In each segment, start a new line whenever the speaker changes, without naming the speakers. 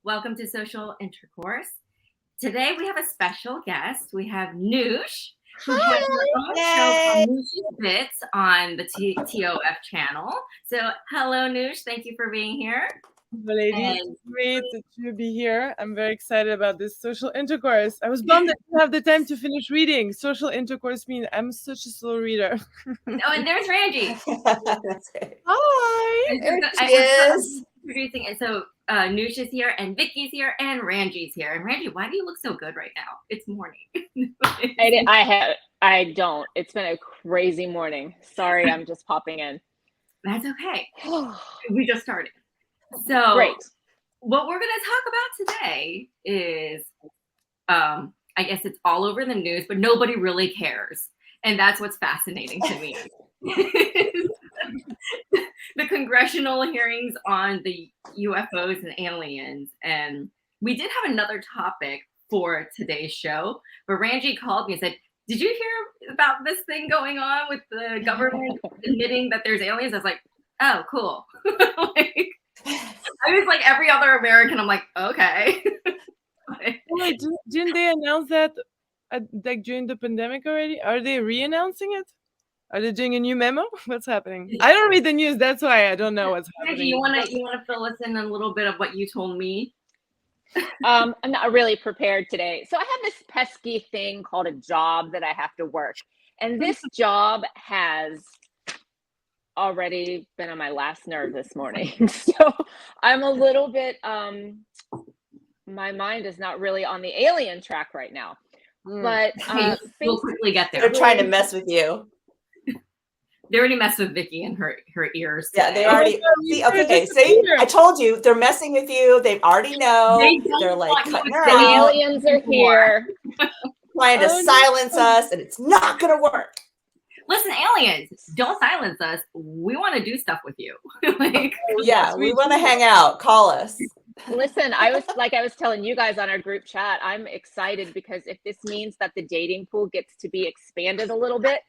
Welcome to Social Intercourse. Today we have a special guest. We have Noosh, who has her own show called Noosh's Bits on the TOF channel. So, hello, Noosh. Thank you for being here.
Hello, ladies. It's great to be here. I'm very excited about this social intercourse. I was bummed that I didn't have the time to finish reading. Social intercourse means I'm such a slow reader.
Oh, and there's Ranji.
That's it.
Hi.
There she is.
Introducing it. So Noosh is here, and Vicky's here, and Ranji's here. And Ranji, why do you look so good right now? It's morning.
I don't. It's been a crazy morning. Sorry, I'm just popping in.
That's okay. We just started. So
great.
What we're going to talk about today is, I guess it's all over the news, but nobody really cares. And that's what's fascinating to me. The congressional hearings on the UFOs and aliens. And we did have another topic for today's show, but Ranji called me and said, did you hear about this thing going on with the government admitting that there's aliens? I was like, oh, cool. I was like every other American. I'm like, okay.
Wait, didn't they announce that like during the pandemic already? Are they re-announcing it? Are they doing a new memo? What's happening? I don't read the news. That's why I don't know what's happening.
You want to fill us in a little bit of what you told me?
I'm not really prepared today. So I have this pesky thing called a job that I have to work. And this job has already been on my last nerve this morning. So I'm a little bit, my mind is not really on the alien track right now. But
we'll quickly get there.
They're trying to mess with you.
They already messed with Vicky and her ears.
Yeah, they already. See, I told you they're messing with you. They already know. They're like cutting her out.
The aliens are here,
trying to silence us, and it's not gonna work.
Listen, aliens, don't silence us. We want to do stuff with you.
Yeah, we want to hang out. Call us.
Listen, I was telling you guys on our group chat, I'm excited because if this means that the dating pool gets to be expanded a little bit,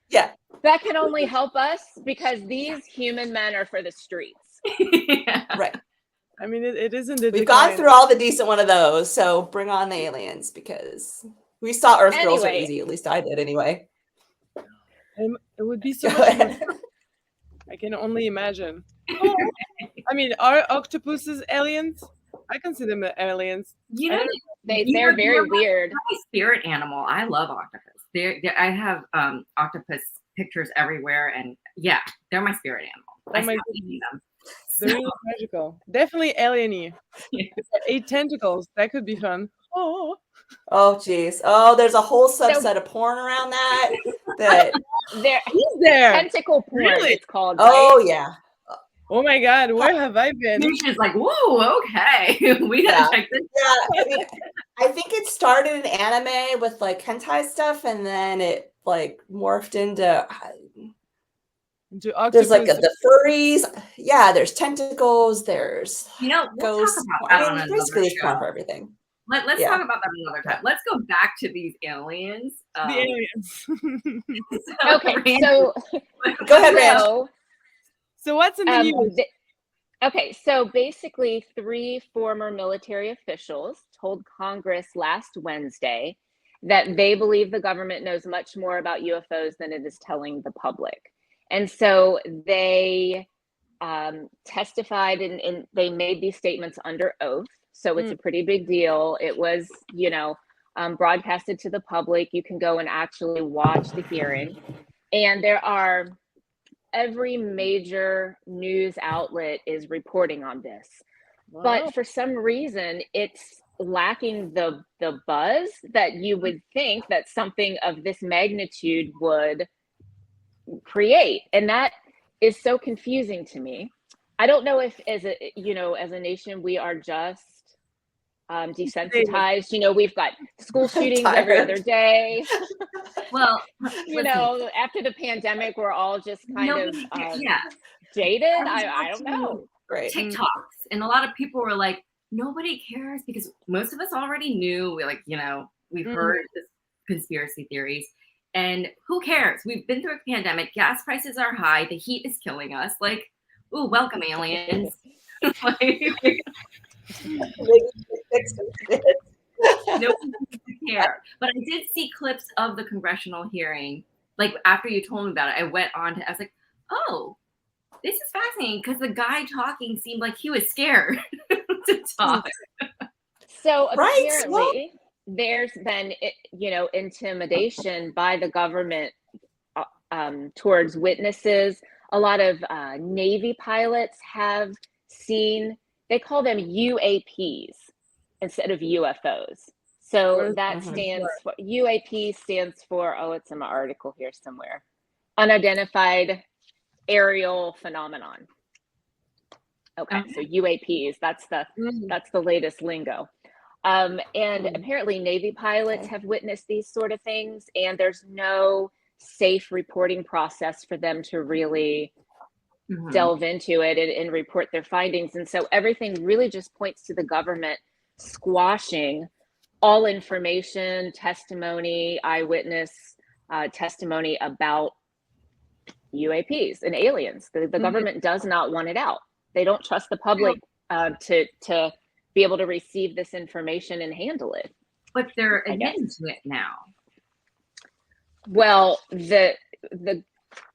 yeah,
that can only help us because these human men are for the streets.
Yeah.
Right.
I mean, it isn't.
We've gone through all the decent one of those, so bring on the aliens because we saw Earth Girls are easy. At least I did anyway.
It would be so much more fun. I can only imagine. I mean, are octopuses aliens? I consider them aliens.
You know, they're very weird.
My spirit animal. I love octopus. I have octopus pictures everywhere, and yeah, they're my spirit animal.
Oh my goodness. They're really magical. Definitely alien-y. Yeah. 8 tentacles. That could be fun.
Oh geez. Oh, there's a whole subset of porn around that.
He's there.
Tentacle porn, really? It's called.
Oh right? Yeah.
Oh my God, where have I been?
She's like, whoa, okay. We gotta check this out.
Yeah, I mean, I think it started in anime with like hentai stuff, and then it like morphed into there's like the furries. Yeah, there's tentacles, there's ghosts. I mean, basically it's porn for everything.
Let's talk about that another time. Let's go back to these aliens.
The aliens.
Okay, so
go ahead, Ranji.
So what's in the news?
Okay, so basically 3 former military officials told Congress last Wednesday that they believe the government knows much more about UFOs than it is telling the public. And so they testified and they made these statements under oath. So it's a pretty big deal. It was, broadcasted to the public. You can go and actually watch the hearing. And there are every major news outlet is reporting on this. Wow. But for some reason, it's lacking the buzz that you would think that something of this magnitude would create. And that is so confusing to me. I don't know if as a nation, we are just desensitized. We've got school shootings every other day.
Well,
after the pandemic, we're all just kind of jaded. I don't know.
Right.
TikToks, and a lot of people were like, nobody cares because most of us already knew. We've heard this conspiracy theories, and who cares? We've been through a pandemic. Gas prices are high. The heat is killing us. Like, ooh, welcome aliens. No one seems to care. But I did see clips of the congressional hearing. Like after you told me about it, I went on to. I was like, oh, this is fascinating because the guy talking seemed like he was scared to talk.
So apparently, there's been, intimidation by the government towards witnesses. A lot of Navy pilots have seen, they call them UAPs instead of UFOs. So that stands for, UAP stands for, it's in my article here somewhere, unidentified aerial phenomenon. Okay, so UAPs, that's the latest lingo. And apparently Navy pilots have witnessed these sort of things, and there's no safe reporting process for them to really delve into it and report their findings. And so everything really just points to the government squashing all information, testimony, eyewitness testimony about UAPs and aliens. The government does not want it out. They don't trust the public to be able to receive this information and handle it.
But they're admitting to it now.
Well, the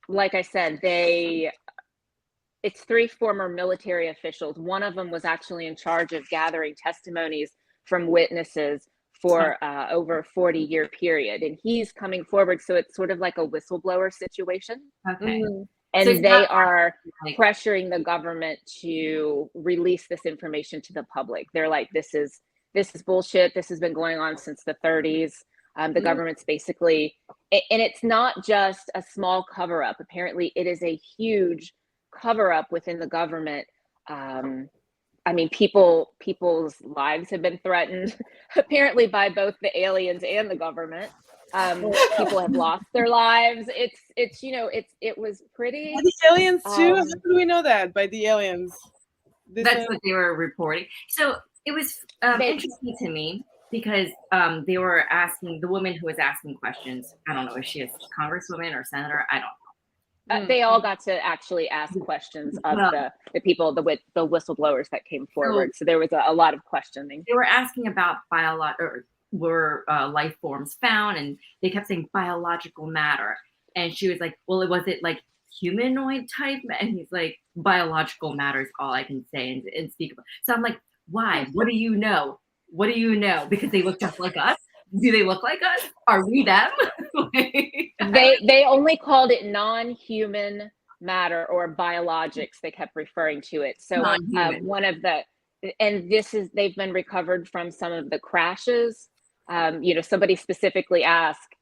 like I said, it's 3 former military officials. One of them was actually in charge of gathering testimonies from witnesses for over a 40-year period, and he's coming forward. So it's sort of like a whistleblower situation.
Okay.
And
So
they are pressuring the government to release this information to the public. They're like, this is bullshit. This has been going on since the 30s. The government's basically, and it's not just a small cover up. Apparently, it is a huge cover up within the government. I mean, people's lives have been threatened, apparently, by both the aliens and the government. People have lost their lives. It was pretty.
By the aliens too? How do we know that? By the aliens.
That's what they were reporting. So it was interesting to me because they were asking, the woman who was asking questions, I don't know, is she a congresswoman or senator? I don't know.
They all got to actually ask questions of the people, the whistleblowers that came forward. So there was a lot of questioning.
They were asking about were life forms found, and they kept saying biological matter. And she was like, well, was it like humanoid type? And he's like, biological matter is all I can say and speak about. So I'm like, why? What do you know? What do you know? Because they look just like us? Do they look like us? Are we them?
They only called it non-human matter or biologics. They kept referring to it. So one of the, and they've been recovered from some of the crashes. Somebody specifically asked,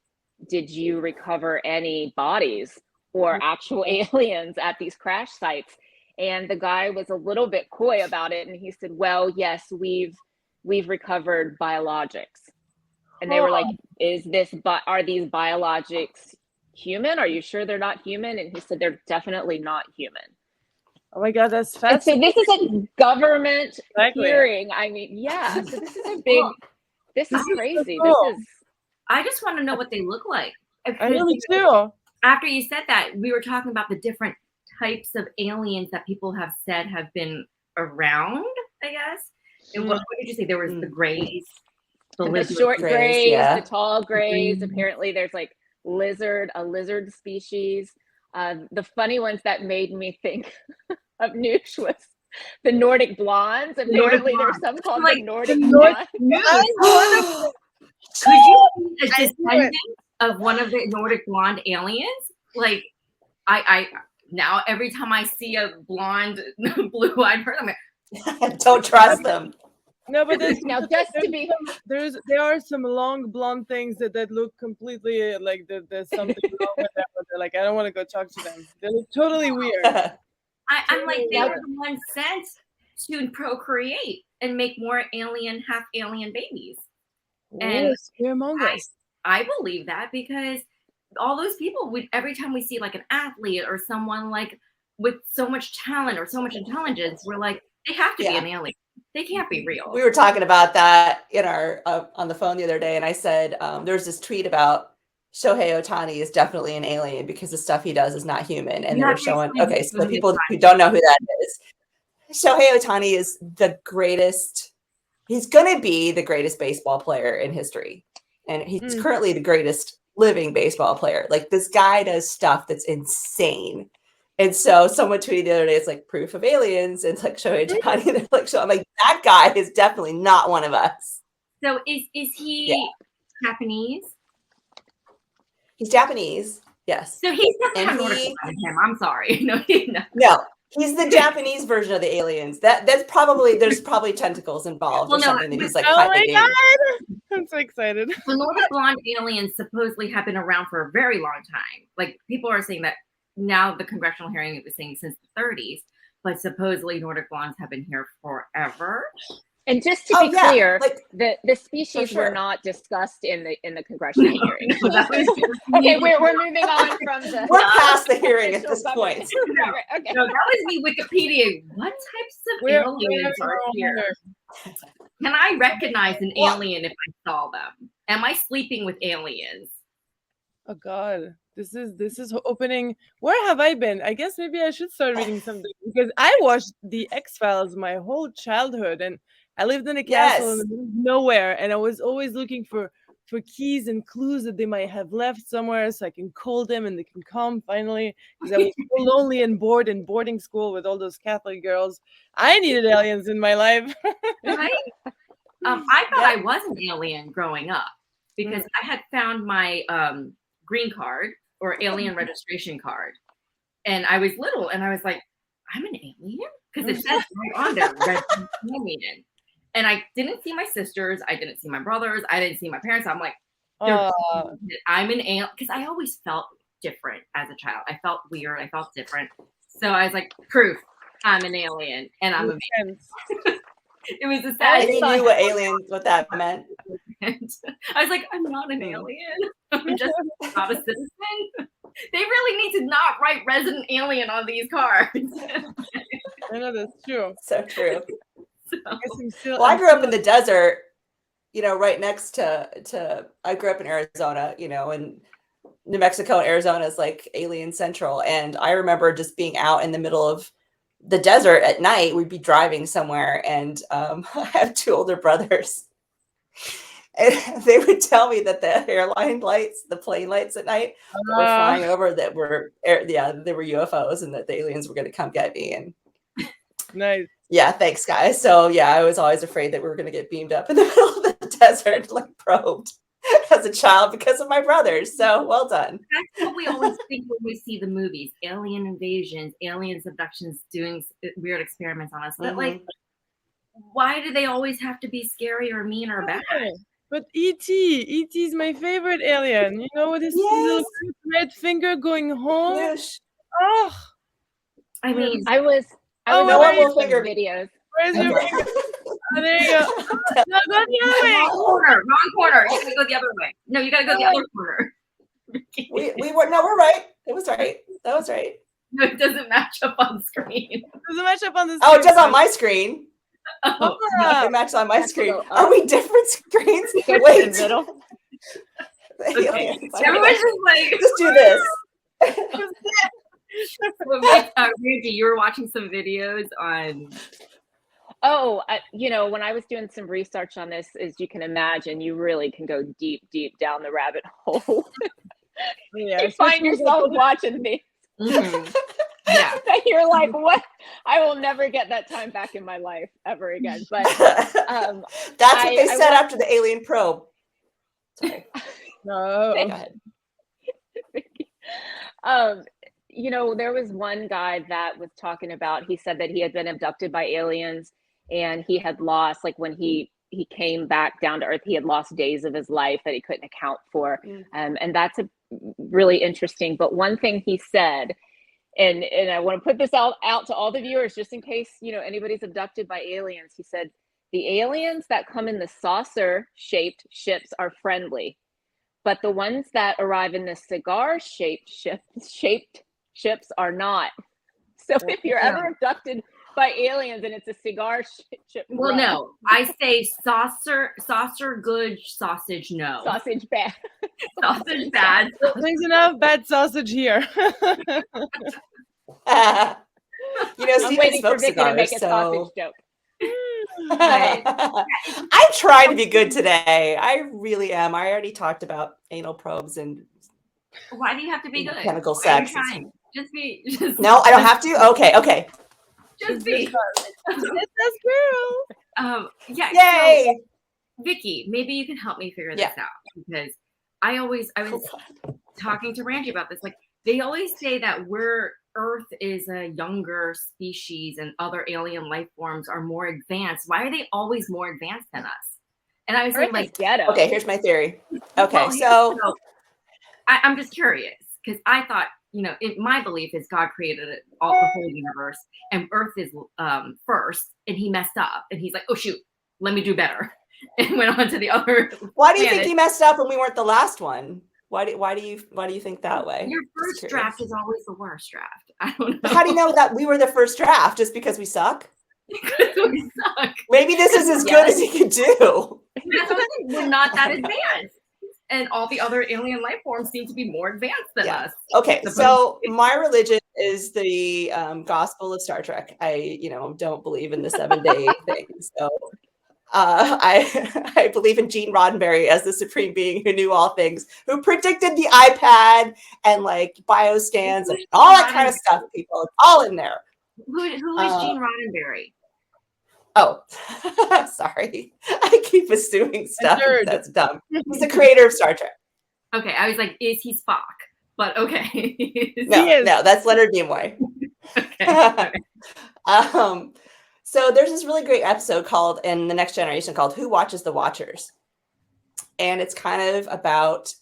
did you recover any bodies or actual aliens at these crash sites? And the guy was a little bit coy about it. And he said, well, yes, we've recovered biologics. And they were like, are these biologics human? Are you sure they're not human? And he said, they're definitely not human.
Oh my God, that's fascinating.
So this is a government hearing. I mean, yeah. So this is a big, this is crazy.
So cool.
I just want to know what they look like.
I really do.
After you said that, we were talking about the different types of aliens that people have said have been around, I guess. And what did you say? There was the grays.
The short grays, the tall grays. Apparently there's like a lizard species. The funny ones that made me think of Noosh was the Nordic blondes. Apparently there's some called the Nordic blondes.
Could you be a descendant of one of the Nordic blonde aliens? Like, I now every time I see a blonde, blue-eyed person, I'm
like, don't trust them.
No, but there are some long blonde things that look completely like there's something wrong with them. But they're like, I don't want to go talk to them. They look totally weird.
I'm like, they were the ones sent to procreate and make more half alien babies. And I believe that because all those people, every time we see like an athlete or someone like with so much talent or so much intelligence, we're like, they have to be an alien. They can't be real.
We were talking about that in our on the phone the other day, and I said there's this tweet about Shohei Otani is definitely an alien because the stuff he does is not human. And they were showing, okay, so the people who don't know who that is, Shohei Otani is the greatest. He's going to be the greatest baseball player in history. And he's currently the greatest living baseball player. Like, this guy does stuff that's insane. And so someone tweeted the other day, it's like proof of aliens. And it's like Shohei Otani. Like, I'm like, that guy is definitely not one of us.
So is he Japanese?
He's Japanese. Yes.
So he's definitely
And
have Nordic
he-
blood in him. I'm sorry. No,
No, he's the Japanese version of the aliens. There's probably tentacles involved or something that he's like
Oh
kind
my
of
god! I'm so excited.
The Nordic blonde aliens supposedly have been around for a very long time. Like, people are saying that now the congressional hearing it was saying since the 30s, but supposedly Nordic blondes have been here forever.
And just to be clear,
like,
the species were not discussed in the congressional hearing.
So that was
Okay, we're moving on from the.
We're past the hearing at this point.
Right, okay.
No, that was me Wikipedia. What types of aliens are here? Can I recognize an alien if I saw them? Am I sleeping with aliens?
Oh god, this is opening. Where have I been? I guess maybe I should start reading something because I watched the X-Files my whole childhood, and I lived in a castle in the middle of nowhere, and I was always looking for keys and clues that they might have left somewhere so I can call them and they can come finally. Because I was so lonely and bored in boarding school with all those Catholic girls. I needed aliens in my life.
Right? I thought I was an alien growing up because I had found my green card or alien registration card. And I was little and I was like, I'm an alien? Because it says right on there, registered alien. And I didn't see my sisters. I didn't see my brothers. I didn't see my parents. I'm like, I'm an alien. Because I always felt different as a child. I felt weird. I felt different. So I was like, proof, I'm an alien. And I'm a man. It was a sad.
And you knew what that meant.
I was like, I'm not an alien. I'm just not a citizen. They really need to not write resident alien on these cards.
I know that's true.
So true.
Well,
I grew up in the desert, right next to I grew up in Arizona, and New Mexico and Arizona is like alien central. And I remember just being out in the middle of the desert at night. We'd be driving somewhere, and I have two older brothers. And they would tell me that the airline lights, the plane lights at night that were flying over, they were UFOs, and that the aliens were going to come get me. And
nice.
Yeah, thanks, guys. So yeah, I was always afraid that we were going to get beamed up in the middle of the desert, like probed as a child because of my brothers. So well done.
That's what we always think when we see the movies: alien invasions, aliens abductions, doing weird experiments on us. But like, why do they always have to be scary or mean or bad?
But E.T. is my favorite alien. You know, with his little red finger going home.
Yes.
Oh,
I mean,
I was
no one will
watching
finger
videos.
Where's your finger? Oh, there you go. No, go the other way.
Wrong corner. You gotta go the other way. No, you gotta go the other corner.
We're right. It was right. That was right.
No, it doesn't match up on screen.
Doesn't match up on the screen.
Oh, it does on my screen.
Oh,
It matches on my screen. Are we different screens?
Go to
Wait.
the middle.
okay. Everyone's just like,
just do this.
Ranji, you were watching some videos on.
Oh, when I was doing some research on this, as you can imagine, you really can go deep down the rabbit hole.
Yeah,
you find yourself watching these.
Mm-hmm. Yeah.
You're like, what? I will never get that time back in my life ever again. But
that's what they said after the alien probe. Sorry.
No.
Go ahead.
There was one guy that was talking about, he said that he had been abducted by aliens and he had lost, like when he came back down to earth, he had lost days of his life that he couldn't account for. And that's really interesting. But one thing he said, and I want to put this out to all the viewers, just in case, anybody's abducted by aliens. He said, the aliens that come in the saucer-shaped ships are friendly, but the ones that arrive in the cigar-shaped ships are not. So if you're ever abducted by aliens and it's a cigar ship,
well, no, I say saucer good, sausage no.
Sausage bad.
Sausage bad.
Thanks enough bad sausage here.
Yeah, You know,
I'm
Steven
waiting for
smokes
Vicky to make
cigars,
a sausage
so
joke.
I'm trying to be good today. I really am. I already talked about anal probes and
Why do you have to be good?
chemical
Why are you
sex.
trying? Just be. Just,
No, I don't have to. Okay.
just be.
It's us girl.
Yeah.
Yay!
So, Vicky, maybe you can help me figure
Yeah.
this out because I was talking to Ranji about this. Like, they always say that Earth is a younger species and other alien life forms are more advanced. Why are they always more advanced than us? And I was saying, like,
ghetto.
Okay, here's my theory. Okay,
well,
so
I'm just curious because I thought, my belief is God created the whole universe and Earth is first, and he messed up, and he's like, oh shoot, let me do better, and went on to the other.
why do you think he messed up when we weren't the last one? Why do you think that way?
Your first draft is always the worst draft. I don't know.
How do you know that we were the first draft? Just because we suck?
Because we suck.
Maybe this is as good as he could do.
That's what I'm saying. We're not that advanced. And all the other alien life forms seem to be more advanced than us.
Okay, so my religion is the gospel of Star Trek. I, don't believe in the 7-day thing. So I believe in Gene Roddenberry as the supreme being who knew all things, who predicted the iPad and like bioscans and all that kind of stuff. People, it's all in there.
Who is Gene Roddenberry?
Oh, sorry. I keep assuming stuff.
Nerd.
That's dumb. He's the creator of Star Trek.
Okay, I was like, is he Spock? But okay.
No, that's Leonard Nimoy.
Okay.
So there's this really great episode called in The Next Generation called Who Watches the Watchers? And it's kind of about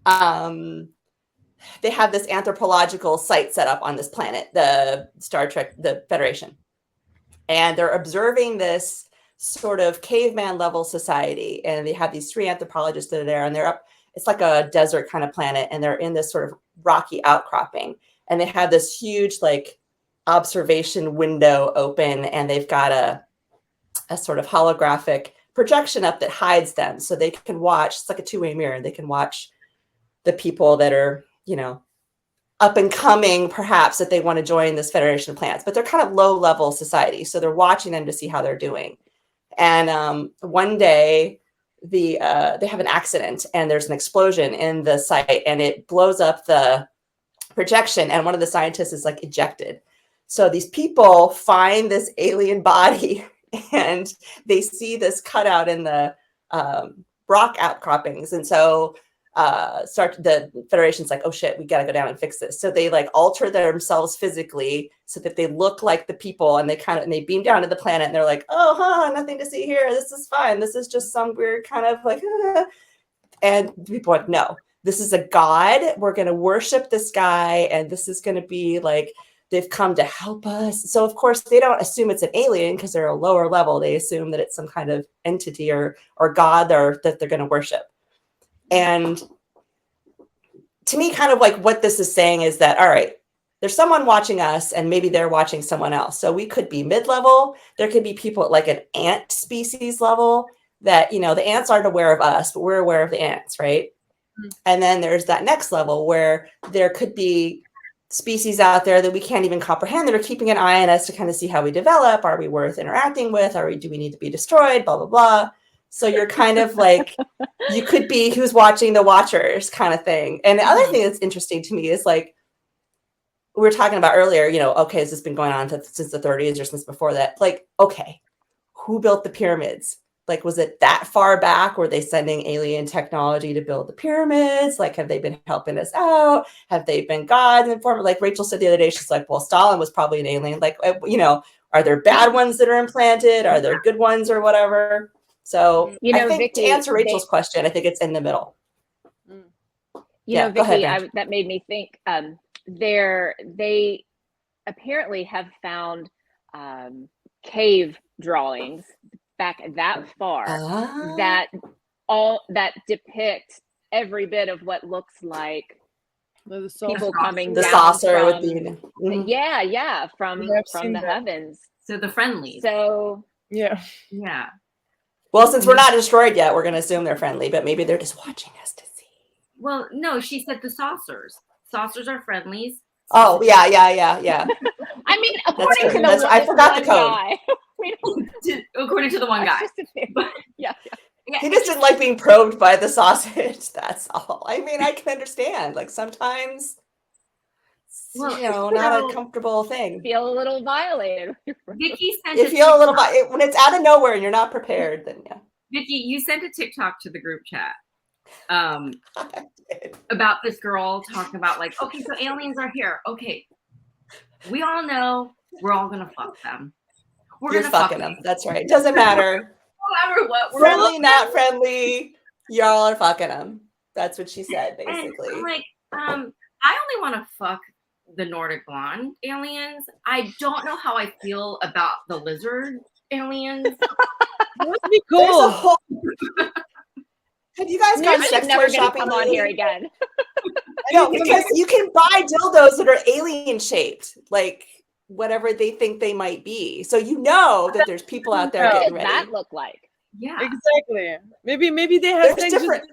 they have this anthropological site set up on this planet, the Star Trek, the Federation. And they're observing this sort of caveman level society. And they have these 3 anthropologists that are there, and they're up, it's like a desert kind of planet. And they're in this sort of rocky outcropping. And they have this huge like observation window open, and they've got a sort of holographic projection up that hides them. So they can watch, it's like a 2-way mirror. They can watch the people that are, up and coming, perhaps, that they want to join this Federation of Planets, but they're kind of low level society. So they're watching them to see how they're doing. And one day they have an accident and there's an explosion in the site and it blows up the projection. And one of the scientists is like ejected. So these people find this alien body and they see this cutout in the rock outcroppings. And so the Federation's like, oh shit, we got to go down and fix this. So they like alter themselves physically so that they look like the people, and they beam down to the planet and they're like, oh, nothing to see here. This is fine. This is just some weird kind of like, and people are like, no, this is a god. We're going to worship this guy. And this is going to be like, they've come to help us. So of course they don't assume it's an alien because they're a lower level. They assume that it's some kind of entity or god or that they're going to worship. And to me, kind of like what this is saying is that, all right, there's someone watching us and maybe they're watching someone else. So we could be mid-level. There could be people at like an ant species level that, the ants aren't aware of us, but we're aware of the ants, right? Mm-hmm. And then there's that next level where there could be species out there that we can't even comprehend that are keeping an eye on us to kind of see how we develop. Are we worth interacting with? Do we need to be destroyed? Blah, blah, blah. So you're kind of like, you could be who's watching the watchers kind of thing. And the other thing that's interesting to me is like, we were talking about earlier, okay, has this been going on since the 30s or since before that? Like, okay, who built the pyramids? Like, was it that far back? Were they sending alien technology to build the pyramids? Like, have they been helping us out? Have they been gods in form? Like Rachel said the other day, she's like, well, Stalin was probably an alien. Like, are there bad ones that are implanted? Are there good ones or whatever? So I think Vicky, to answer Rachel's question, I think it's in the middle.
Vicky, ahead, that made me think. They apparently have found cave drawings back that far that depict every bit of what looks like people coming
the
down
saucer
from,
with the
from the heavens.
So the friendlies.
So
yeah.
Well, since we're not destroyed yet, we're going to assume they're friendly, but maybe they're just watching us to see.
Well, no, she said the saucers. Saucers are friendlies.
Oh, yeah.
I mean, according
true.
to the
I forgot the
one
code.
guy.
According to the one guy.
Just a theory. Yeah.
He just didn't like being probed by the sausage. That's all. I mean, I can understand. Like sometimes,
Well,
not a comfortable thing.
Feel a little violated.
Vicky sent
You feel a little when it's out of nowhere and you're not prepared, then yeah.
Vicky, you sent a TikTok to the group chat about this girl talking about like, okay, so aliens are here. Okay, we all know we're all gonna fuck them.
You're fucking them. That's right. Doesn't matter.
No matter what.
Friendly, not friendly. Y'all are fucking them. That's what she said, basically.
And I'm like, I only want to fuck the Nordic blonde aliens. I don't know how I feel about the lizard aliens.
That would be cool.
Have you guys gone sex
never
toy
gonna
shopping?
come on here again.
No, because you can buy dildos that are alien shaped, like whatever they think they might be. So you know that there's people out there
What
getting
does
ready.
that look like?
Yeah.
Exactly. Maybe they have
There's
like
different.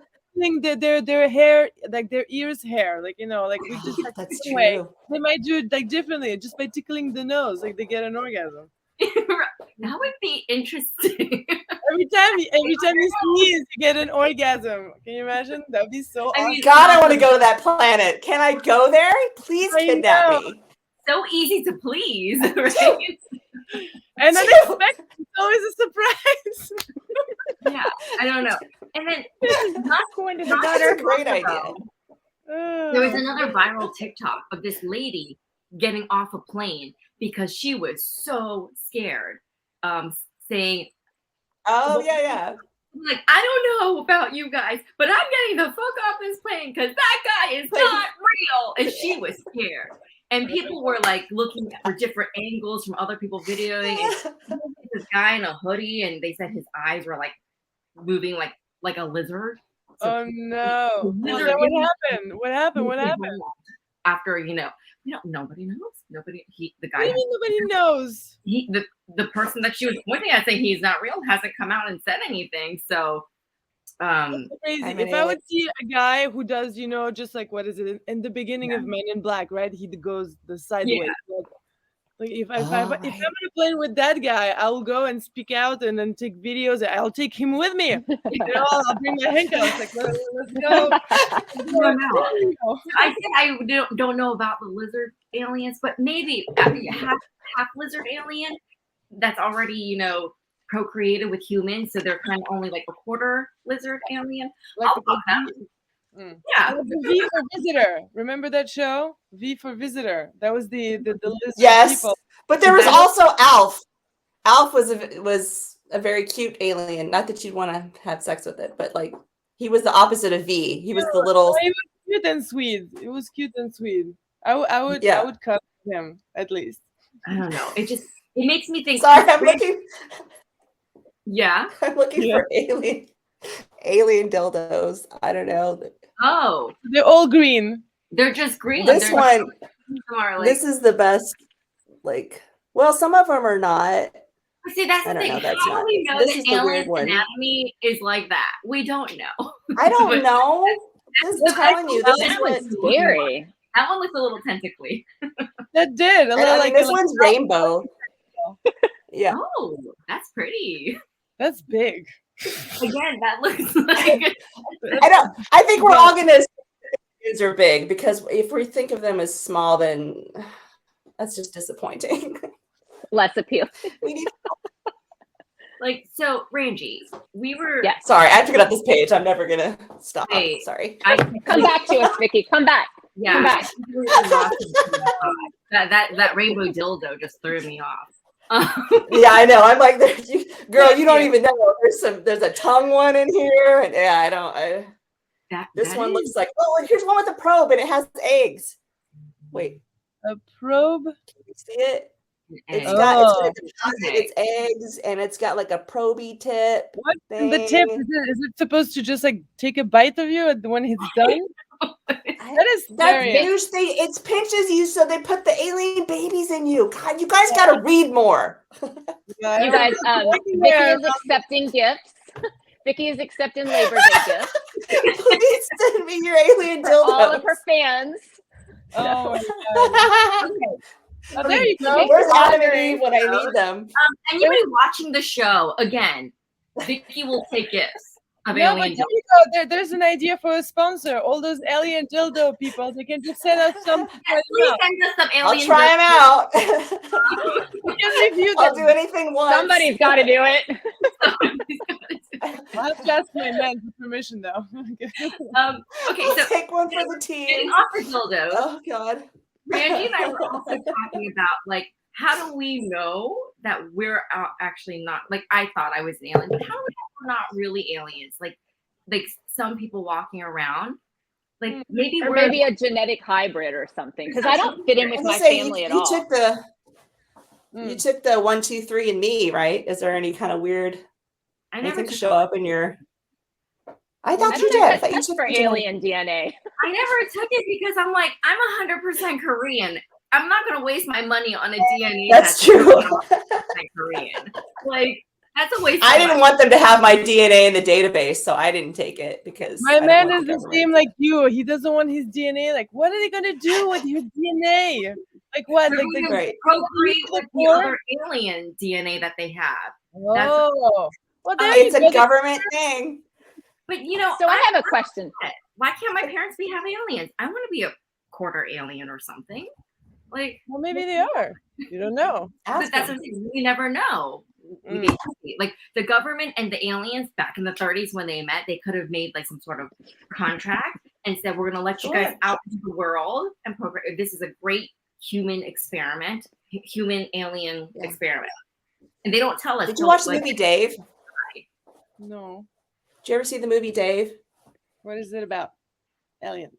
just their hair, like their ears hair, like like we just like,
That's
way.
true.
They might do it like differently, just by tickling the nose, like they get an orgasm.
That would be interesting.
Every time you sneeze, you get an orgasm. Can you imagine? That'd be so awesome.
God, I want to go to that planet. Can I go there? Please
I
kidnap
know.
me.
So easy to please, right?
And unexpected, it's always a surprise.
Yeah, I don't know. And then not
Going to the
not
That's
gutter.
a great idea.
there was another viral TikTok of this lady getting off a plane because she was so scared, saying,
Oh, yeah.
like, I don't know about you guys, but I'm getting the fuck off this plane because that guy is not real. And she was scared. And people were like looking for different angles from other people videoing. And this guy in a hoodie, and they said his eyes were like moving like a lizard.
Oh no!
Lizard
So what happened? What happened?
After nobody knows. Nobody. The
What do you
guy.
mean nobody knows?
The person that she was pointing at saying he's not real hasn't come out and said anything. So,
That's crazy.
I mean,
If I would see a guy who does, just like what is it in the beginning of Men in Black, right? He goes the sideways. Like if I'm on a plane with that guy, I will go and speak out and then take videos. I'll take him with me. I'll bring my handcuffs. Like let's go.
I said I don't know about the lizard aliens, but maybe half lizard alien that's already procreated with humans, so they're kind of only like a quarter lizard alien.
Like
I'll fuck them. Yeah.
V for Visitor. Remember that show? V for Visitor. That was the lizard
Yes.
people.
But there was also Alf. Alf was a very cute alien. Not that you'd want to have sex with it, but like he was the opposite of V. He was the little.
He was cute and sweet. It was cute and sweet. I would cut him at least.
I don't know. It makes me think.
Sorry, I'm looking.
Yeah.
I'm looking for alien dildos. I don't know.
Oh,
They're all green.
they're just green.
This
They're
one.
are like,
This is the best. Like, well, some of them are not.
see, that's
I
the
don't
thing.
know, that's
How
not-
do we know
this
that
is the weird
aliens
one.
anatomy is like that? We don't know.
I don't know. Just telling you, this is
That
what.
was scary.
That one looks a little tentacly.
That did. A
And,
little
I mean,
like
this one's rainbow. Yeah.
Oh, that's pretty.
That's big.
Again, that looks like
I think we're all gonna say these are big because if we think of them as small, then that's just disappointing.
Less appealing.
We need.
like so. Ranji, we were.
Yes.
Sorry, I have to get off this page. I'm never gonna stop.
Hey.
Sorry.
Come back to us, Vicky. Come back.
Yeah.
Come back.
that rainbow dildo just threw me off.
Yeah, I know. I'm like, girl, you don't even know. There's a tongue one in here, and yeah, I don't. This one looks like, oh, here's one with a probe, and it has eggs. Wait,
A probe.
can you see it? It's
Egg.
got its eggs, and it's got like a probey tip.
What's
thing.
the tip? Is it supposed to just like take a bite of you when it's done? That is
That's
scary.
douche thing. It pinches you, so they put the alien babies in you. God, you guys got to read more.
You guys, Vicky is accepting gifts. Vicky is accepting Labor Day gifts.
Please send me your alien dildos.
All of her fans
Oh my god. Oh, there you go.
Where's Adam and Eve when I need them?
Anybody watching the show, again, Vicky will take gifts of
No, but
alien
there
dildos.
you go. There's an idea for a sponsor. All those alien dildo people, they can just send us some.
Yes, please send us some
I'll
alien
try them out.
We can review
I'll
them.
do anything once.
Somebody's got to do it.
I'll have to ask my man for permission, though.
Okay,
I'll
so
take one for the
getting
team.
off the dildos,
Oh God.
Ranji and I were also talking about, like, how do we know that we're actually not, like, I thought I was an alien, but how do we know we're not really aliens? Like some people walking around, like maybe
Or
we're
maybe a genetic hybrid or something. Because I don't fit in with my
Say,
family at
you
all.
took you took the 1, 2, 3 and me, right? Is there any kind of weird anything show up in your? I thought you did. I thought you took
for
the
alien DNA.
I never took it because I'm like, I'm 100% Korean. I'm not gonna waste my money on a DNA.
That's true.
100% Korean. Like, that's a waste.
I didn't want them to have my DNA in the database, so I didn't take it because
My
I don't
man
want
is
the
the
government.
same like you. He doesn't want his DNA. Like, what are they gonna do with your DNA? Like what?
They're
Like
going to
Right.
procreate with the
Or-
other alien DNA that they have.
Oh, well, there
It's
you
a
go.
government thing.
But you know,
So I have a question.
why can't my parents be have aliens? I want to be a quarter alien or something. Like,
Well, maybe they are. You don't know.
but
Ask
that's
them.
what I'm saying, we never know.
Mm.
They could be. Like the government and the aliens back in the 30s when they met, they could have made like some sort of contract and said, "We're going to let you guys out into the world and program. This is a great human experiment, human alien experiment." And they don't tell us.
Did you watch the movie Dave?
No.
Did you ever see the movie Dave?
What is it about? Aliens.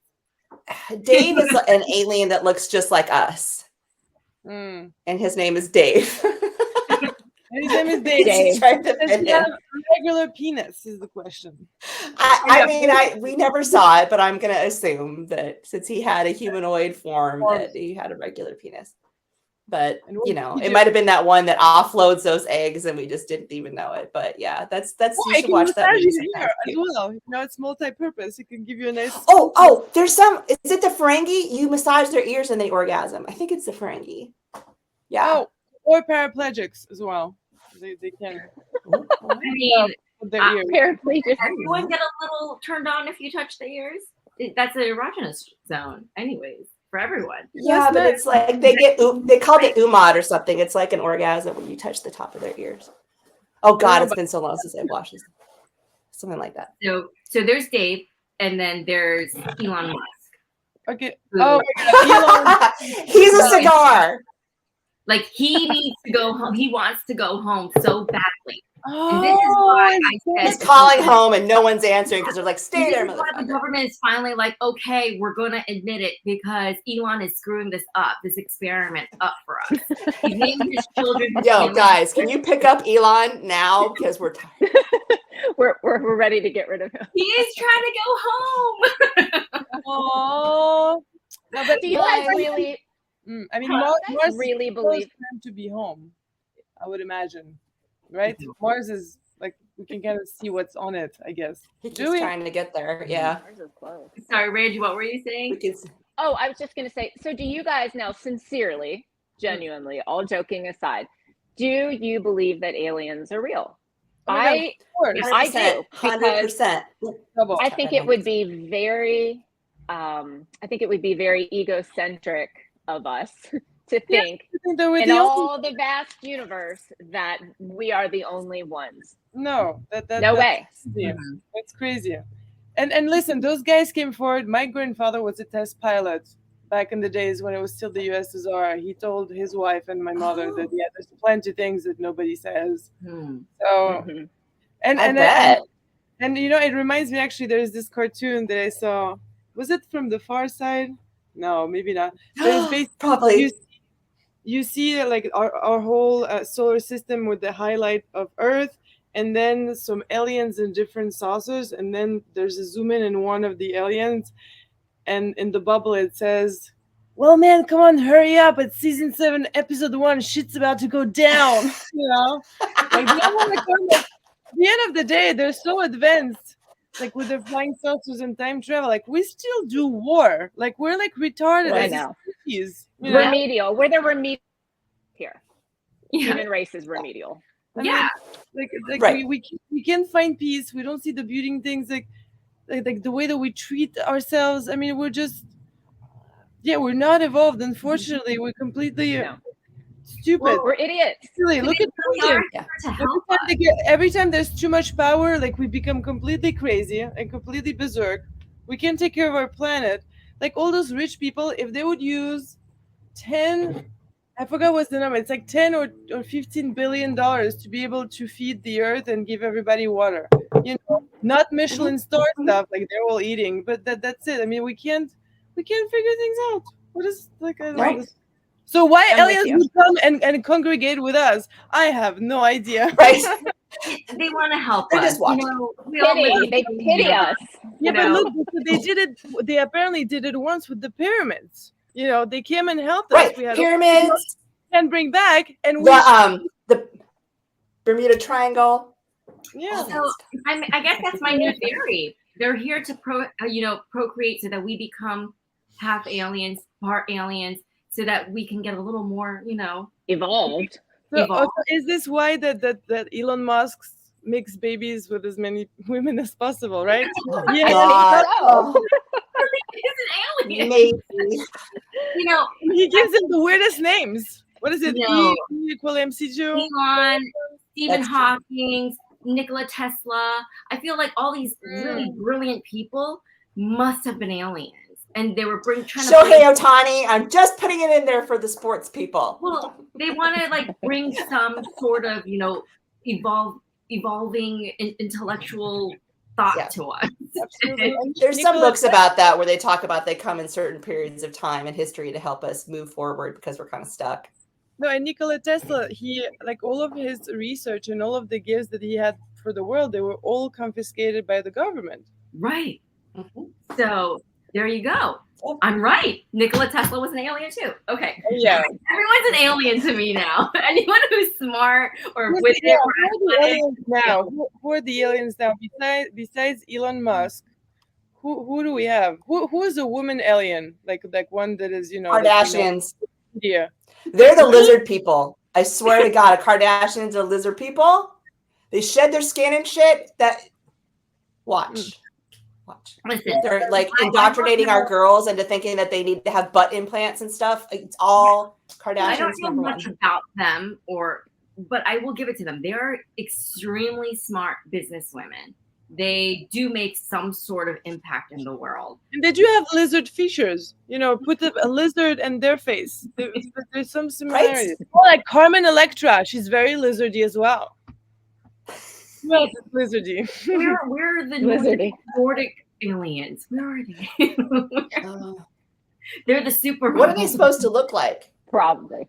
Dave is an alien that looks just like us,
Mm.
and his name is Dave.
His name is Dave.
He's trying to
Does
fit
he
in.
have a regular penis? Is the question.
I mean, we never saw it, but I'm gonna assume that since he had a humanoid form, that he had a regular penis. But
And what
you
did
know,
he
it
do?
might have been that one that offloads those eggs, and we just didn't even know it. But yeah, that's
Well,
you
it
should
can
watch that
massage
movie.
your hair as well. Now it's multi-purpose. It can give you a nice.
Oh, there's some. Is it the Ferengi? You massage their ears and they orgasm. I think it's the Ferengi. Yeah.
Oh, or paraplegics as well. They can.
I mean,
With their ears.
Paraplegic.
everyone get a little turned on if you touch the ears. That's an erogenous zone, anyways, for everyone.
Yeah, but it's like they called it umad or something. It's like an orgasm when you touch the top of their ears. Oh God, it's been so long since I've watched this. Something like that.
So there's Dave, and then there's Elon Musk.
Okay.
Who-
Oh my God. Elon.
He's a cigar.
Like he needs to go home. He wants to go home so badly. And this is why I said
He's calling home and no one's answering because they're like, stay
This
there,
is why the
motherfucker.
government is finally like, okay, we're going to admit it because Elon is screwing this up, this experiment up for us. He's naming his children.
Yo, guys, can you pick up Elon now? Because we're tired.
We're ready to get rid of him.
He is trying to go home.
Oh. No, but
Do you guys really,
I mean,
do you
Mars
guys really believe?
them to be home. I would imagine, right? Mars is like we can kind of see what's on it. I guess.
He keeps trying to get there. Yeah.
Ours is close.
Sorry, Ranji, what were you saying?
Oh, I was just going to say, so do you guys now sincerely, genuinely, all joking aside, do you believe that aliens are real?
Oh my God, of course.
I do,
100%.
Double.
I think it would be very egocentric of us to think
I think they're with
in
the
all the vast universe that we are the only ones.
No,
No
that's
way.
Crazy. That's crazy. And listen, those guys came forward. My grandfather was a test pilot back in the days when it was still the USSR. He told his wife and my mother that there's plenty of things that nobody says. So and you know, it reminds me actually. There's this cartoon that I saw. Was it from the Far Side? No, maybe not. But it's basically
Probably.
You see like our whole solar system with the highlight of Earth, and then some aliens in different saucers, and then there's a zoom in one of the aliens, and in the bubble it says, "Well, man, come on, hurry up! It's season 7, episode 1. Shit's about to go down." You know, like they don't want to come. At the end of the day, they're so advanced like with the flying saucers and time travel, like we still do war. Like we're like retarded
I
as a
know.
species. You know?
Remedial. We're the remedial here.
Yeah.
Human race is remedial.
I
Yeah.
mean, like
Right.
we can't find peace. We don't see the beauty in things, like the way that we treat ourselves. I mean, we're just we're not evolved. Unfortunately, we're completely
No.
stupid.
Well,
We're idiots.
Really, look at
We are
Putin.
here to
Every
help
time,
us.
every time there's too much power, like we become completely crazy and completely berserk. We can't take care of our planet. Like all those rich people, if they would use 10, I forgot what's the number. It's like 10 or $15 billion to be able to feed the earth and give everybody water. You know, not Michelin star stuff like they're all eating, but that's it. I mean, we can't figure things out. What is like I don't know
Right.
this. So why
I'm with
aliens
you.
would come and congregate with us? I have no idea.
Right.
They want to help
They're
us.
just watching.
We all
Pity.
live
They
in the
pity
universe.
us.
Yeah, but
know.
look, they did it. They apparently did it once with the pyramids. You know, they came and helped us.
Right.
We had
Pyramids.
and bring back, and we
The Bermuda Triangle.
yeah.
all that
So
stuff.
I guess that's my new theory. They're here to procreate so that we become half aliens, part aliens, so that we can get a little more,
Evolved.
So,
evolved.
is this why that Elon Musk makes babies with as many women as possible, right?
Oh,
Yeah.
God.
so.
He's an alien.
Maybe.
He gives them the weirdest names. What is it?
No.
E equal MC2?
Elon, Stephen
That's true.
Hawking, Nikola Tesla. I feel like all these really brilliant people must have been aliens, and they were trying to
Shohei Otani. I'm just putting it in there for the sports people.
Well, they want to like bring some sort of evolving intellectual thought
Yeah.
to us.
Absolutely.
There's some
Nikola-
books about that where they talk about they come in certain periods of time in history to help us move forward because we're kind of stuck.
No, and Nikola Tesla, he like all of his research and all of the gifts that he had for the world, they were all confiscated by the government.
Right.
Mhm.
So there you go. I'm right. Nikola Tesla was an alien too. Okay.
Yeah.
Everyone's an alien to me now. Anyone who's smart or with
Yeah,
it.
who are the aliens now? Who are the aliens now? Besides Elon Musk, who do we have? Who is a woman alien? Like one that is
Kardashians.
Yeah.
They're the lizard people. I swear to God, Kardashians are lizard people. They shed their skin and shit. Watch.
Listen,
They're like indoctrinating our girls into thinking that they need to have butt implants and stuff. It's all
I
Kardashians
don't know
number
much
one.
about them, but I will give it to them. They're extremely smart businesswomen. They do make some sort of impact in the world.
And they do have lizard features. Put a lizard in their face. There's some similarities.
Right?
Oh, like Carmen Electra. She's very lizardy as well. Yes, it's lizardy.
We're the
Lizardy.
Nordic aliens. Where are they? They're the super.
What are they supposed to look like?
Probably.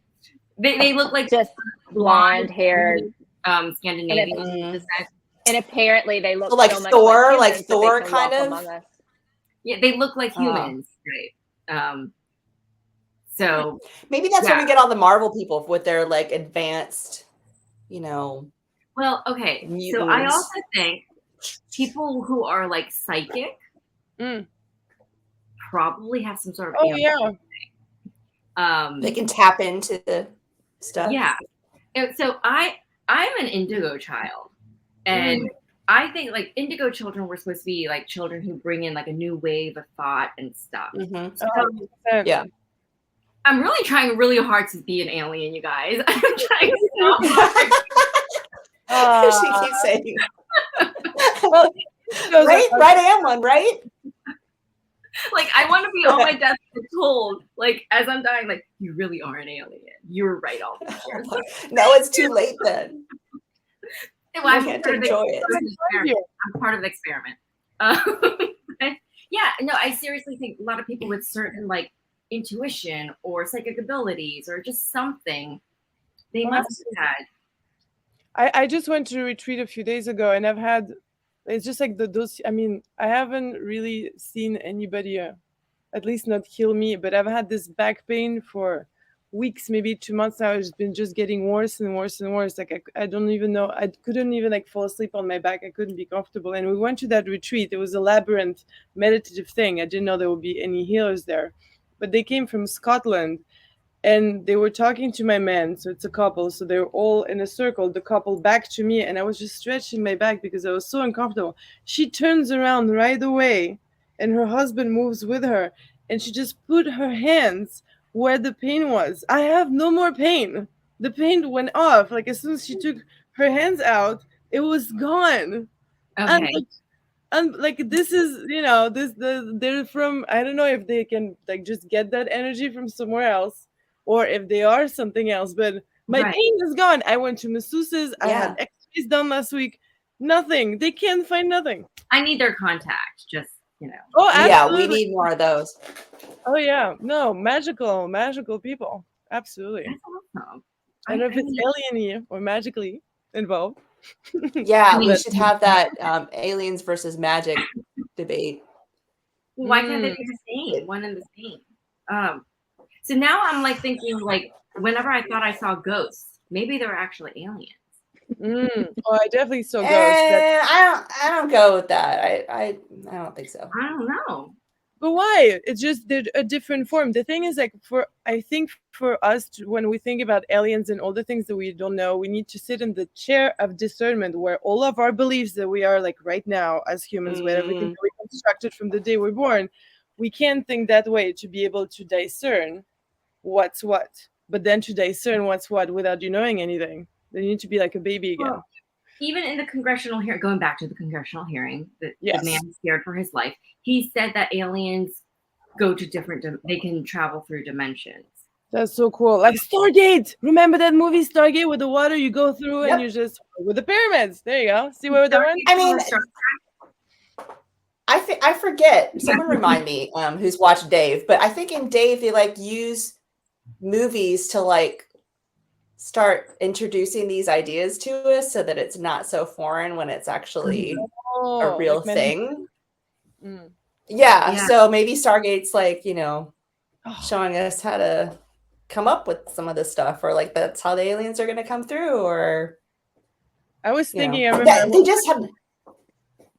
They look like
Just blonde haired.
Scandinavian.
Mm.
And apparently they look
So like
so much
Thor,
like,
like
humans that
Thor
they can
kind
walk
of?
among us.
Yeah, they look like humans, right? So
Maybe that's where we get all the Marvel people with their like advanced,
well, okay. So
mutants.
I also think people who are like psychic probably have some sort of
Oh yeah.
They can tap into the stuff.
Yeah. So I'm an indigo child, and I think like indigo children were supposed to be like children who bring in like a new wave of thought and stuff.
Mhm.
So
Yeah.
I'm really trying really hard to be an alien, you guys. I'm trying so hard.
She keeps saying.
Well,
Right? I am one, right?
Like I want to be on my deathbed told, like as I'm dying, like you really are an alien. You were right all these years.
No, it's too late then.
Well,
I
I'm
can't
part of the
enjoy it.
experiment. I'm part of the experiment. Yeah, no, I seriously think a lot of people with certain like intuition or psychic abilities or just something, they must have had.
I just went to a retreat a few days ago, and it's just like those. I mean, I haven't really seen anybody, at least not heal me, but I've had this back pain for weeks, maybe 2 months now, it's been just getting worse and worse and worse. Like I don't even know. I couldn't even like fall asleep on my back. I couldn't be comfortable. And we went to that retreat. It was a labyrinth meditative thing. I didn't know there would be any healers there, but they came from Scotland. And they were talking to my man, so it's a couple, so they were all in a circle, the couple back to me, and I was just stretching my back because I was so uncomfortable. She turns around right away, and her husband moves with her, and she just put her hands where the pain was. I have no more pain. The pain went off. Like, as soon as she took her hands out, it was gone.
Okay.
And like this is, they're from, I don't know if they can like just get that energy from somewhere else, or if they are something else, but my pain is gone. I went to masseuses. I had x-rays done last week. Nothing. They can't find nothing.
I need their contact, just,
Oh, absolutely.
Yeah, we need more of those.
Oh, yeah. No, magical people. Absolutely.
That's awesome.
I don't know if it's alien or magically involved.
Yeah, we should have that aliens versus magic debate.
Why can't they be the same? One and the same. So now I'm like thinking, like, whenever I thought I saw ghosts, maybe they were actually aliens.
Oh, I definitely saw ghosts.
I don't go with that. I don't think so.
I don't know.
But why? It's just a different form. The thing is, like, I think for us, when we think about aliens and all the things that we don't know, we need to sit in the chair of discernment, where all of our beliefs that we are like right now as humans, with everything that we constructed from the day we're born, we can't think that way to be able to discern what's what. But then to discern what's what without you knowing anything, then you need to be like a baby again.
Well, even in the congressional hearing, going back to the congressional hearing, the man scared for his life. He said that aliens go to they can travel through dimensions.
That's so cool. Like Stargate. Remember that movie Stargate with the water you go through and you just with the pyramids. There you go. See where they're in?
I mean, I forget. Someone remind me who's watched Dave, but I think in Dave they like use movies to like start introducing these ideas to us so that it's not so foreign when it's actually a real thing. Yeah, so maybe Stargate's like, showing us how to come up with some of this stuff, or like that's how the aliens are going to come through, or
I was thinking, I remember
they just had.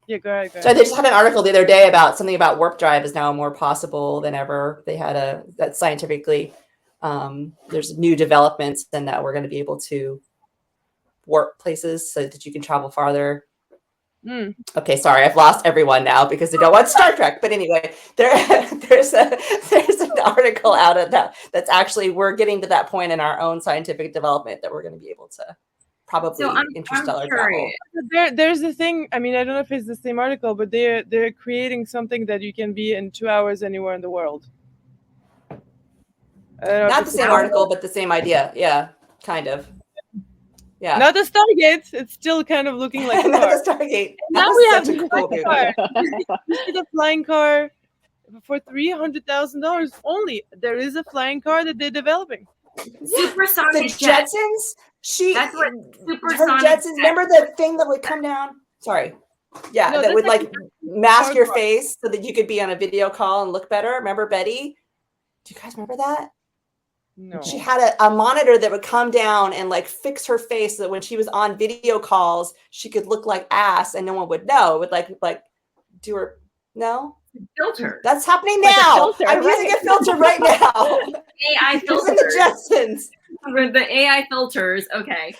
Yeah, go ahead.
So they just had an article the other day about something about warp drive is now more possible than ever. They had that scientifically, there's new developments and that we're going to be able to warp places so that you can travel farther. Okay, sorry, I've lost everyone now because they don't watch Star Trek. But anyway, there's an article out of that's actually, we're getting to that point in our own scientific development that we're going to be able to probably interstellar travel.
There's the thing. I mean, I don't know if it's the same article, but they're creating something that you can be in 2 hours anywhere in the world.
Not the same article, but the same idea. Yeah, kind of. Yeah.
Not the Stargate. It's still kind of looking like
not the Stargate.
Now we have the flying car. You see the flying car for $300,000 only. There is a flying car that they're developing.
Supersonic
the Jetsons.
That's what
her Jetsons. Remember the thing that would come down? Sorry. Yeah, that would like mask your face so that you could be on a video call and look better. Remember Betty? Do you guys remember that?
No.
She had a monitor that would come down and like fix her face so that when she was on video calls, she could look like ass and no one would know. It would like do her
filter.
That's happening now.
Filter,
I'm using a filter right now.
AI filters.
The Jetsons.
The AI filters. Okay.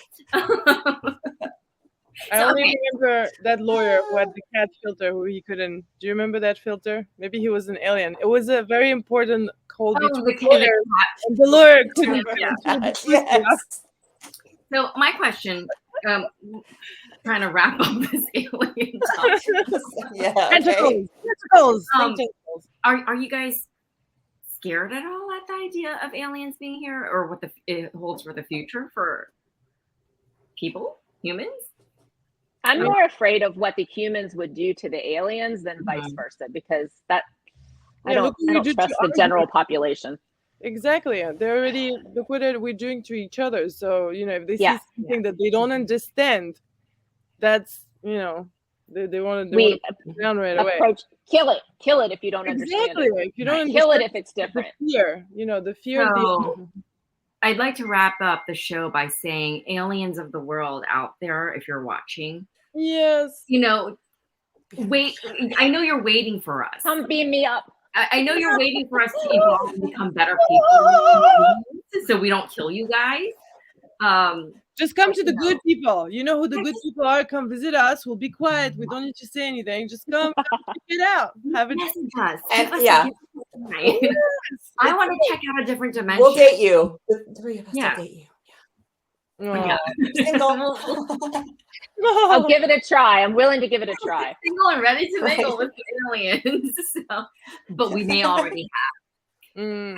I only remember that lawyer who had the cat filter who he couldn't. Do you remember that filter? Maybe he was an alien. It was a very important call between the lawyer and the lawyer couldn't.
Yes.
So my question, trying to wrap up this alien topic.
Tentacles.
Are you guys scared at all at the idea of aliens being here, or what it holds for the future for people, humans?
I'm more afraid of what the humans would do to the aliens than vice versa, because I don't trust the general population.
Exactly. They're already, look what we're doing to each other. So, if they see something that they don't understand, that's, they want to put it down right away.
Kill it if you don't understand it.
If you don't
kill it if it's different.
The fear, the fear of the
I'd like to wrap up the show by saying, aliens of the world out there, if you're watching,
Yes.
you know, wait. I know you're waiting for us.
Come beam me up.
I know you're waiting for us to evolve and become better people, so we don't kill you guys.
Just come to the good people. You know who the good people are. Come visit us. We'll be quiet. We don't need to say anything. Just come check it out. Have a
Message us.
And
Give us
yeah.
I want to check out a different dimension.
We'll date you. The three of us will date you.
Yeah.
Single.
I'll give it a try. I'm willing to give it a try.
Single and ready to mingle with aliens. So, but we may already have.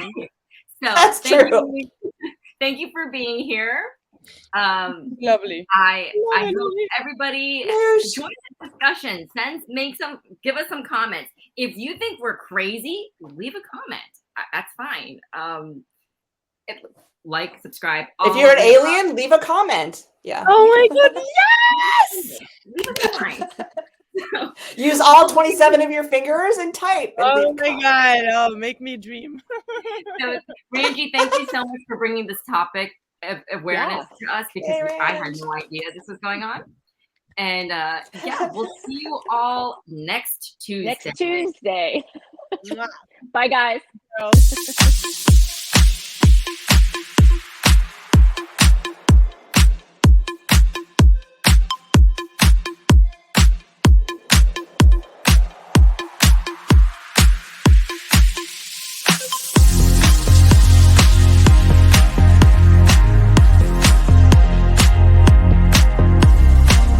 So
That's true.
Thank you for being here.
Lovely.
I hope everybody join the discussion. Give us some comments. If you think we're crazy, leave a comment. That's fine. Like, subscribe.
If you're an alien, leave a comment. Yeah.
Oh my God! Yes.
Leave a comment.
Use all 27 of your fingers and type. And
Oh my God! Oh, make me dream.
So, Ranji, thank you so much for bringing this topic of awareness to us, because I had no idea this was going on. And we'll see you all next Tuesday.
Bye, guys.
Girls.